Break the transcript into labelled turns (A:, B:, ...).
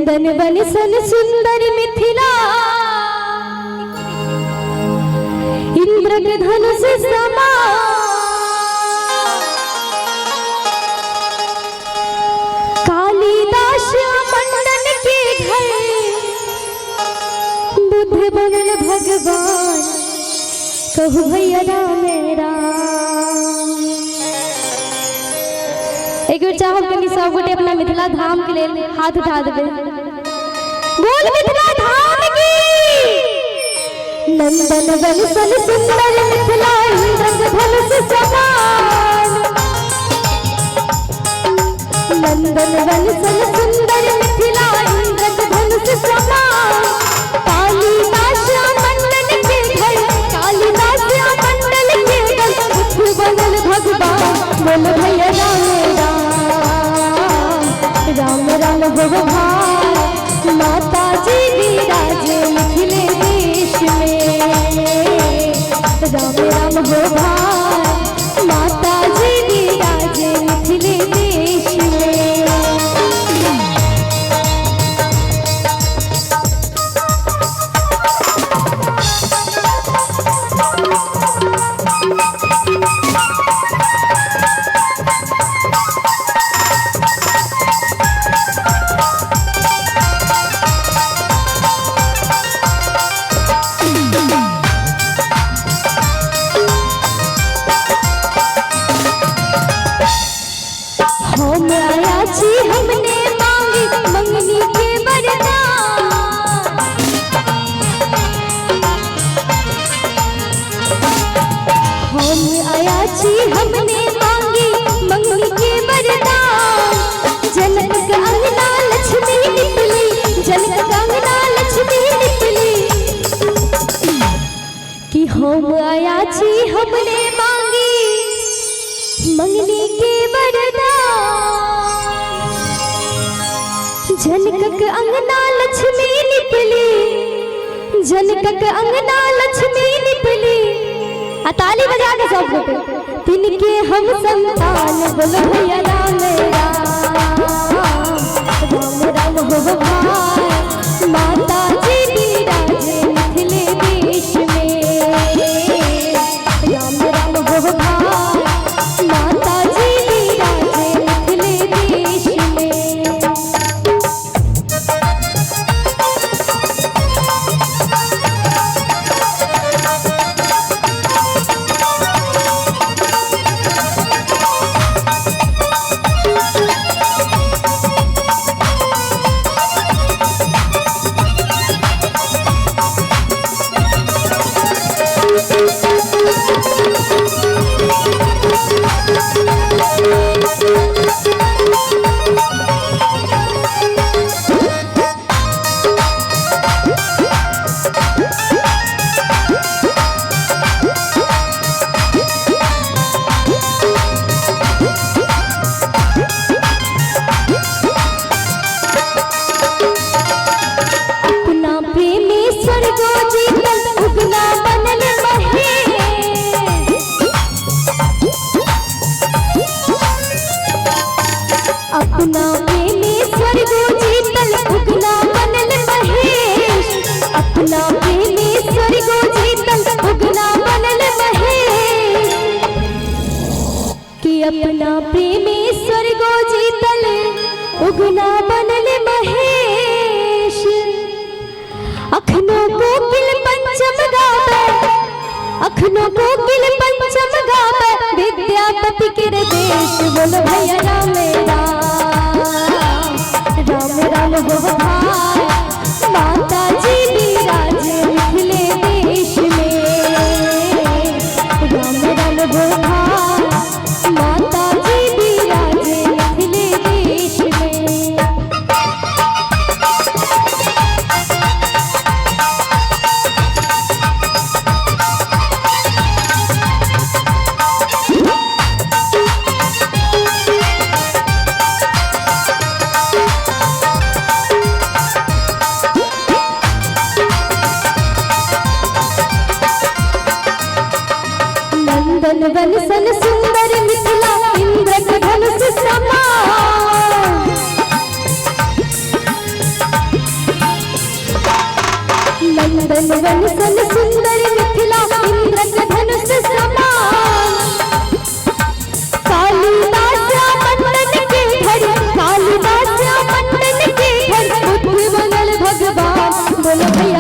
A: नंदन वन सन सुंदर मिथिला इंद्र के धनुष समा कालिदास मंडन के घर बुद्ध बनल भगवान कहु भैया राम राम। एक बेर चाहब कनी सब गोटे अपना मिथिला धाम के लेल हाथ उठा देबे। बोल मिथिला धाम की। नंदन वन सन सुंदर मिथिला इंद्र के धनुष समान। नंदन वन सन सुंदर मिथिला इंद्र के धनुष समान। कालिदास मंडन के घर कालिदास मंडन के घर बुद्ध बनल भगवान बोल भैया राम राम भगवान। माता जी विराज मिथिले देश में राम राम भगवान। माता जी विराज मिथिले देश में। हमने मांगी मंगनी के वरदान। हम आया छी हमने मांगी मंगनी के वरदान। जनक का अंगना लक्ष्मी निकली जनक का अंगना लक्ष्मी निकली कि हम आया छी हमने मांगी मंगनी के वरदान। जनक अंगना लक्ष्मी निकली जनक अंगना लक्ष्मी निकली। ताली बजा के सब गोटे तिनके हम संतान बोलो भैया राम राम हो भगवान। माता जी विराज मिथिले देश में राम राम हो भगवान। माता जी विराज मिथिले देश में। अपना प्रेमेश्वर को जीतल उगना बनल महेश। अपना प्रेमेश्वर को जीतल उगना बनल महेश कि अपना प्रेमेश्वर को जीतल उगना बनल महेश। अखनो कोकिल पंचम गावे अखनो कोकिल पंचम गावे विद्यापति के देश बोलो भैया राम राम हो भगवान। माता जी विराज मिथिले देश में राम राम हो भगवान। माता जी विराज मिथिले देश में। वन सन सुंदर मिथिला इंद्र धनुष समान। कालिदास मंडन के घर, कालिदास मंडन के घर बुद्ध बनल भगवान। बोलो भैया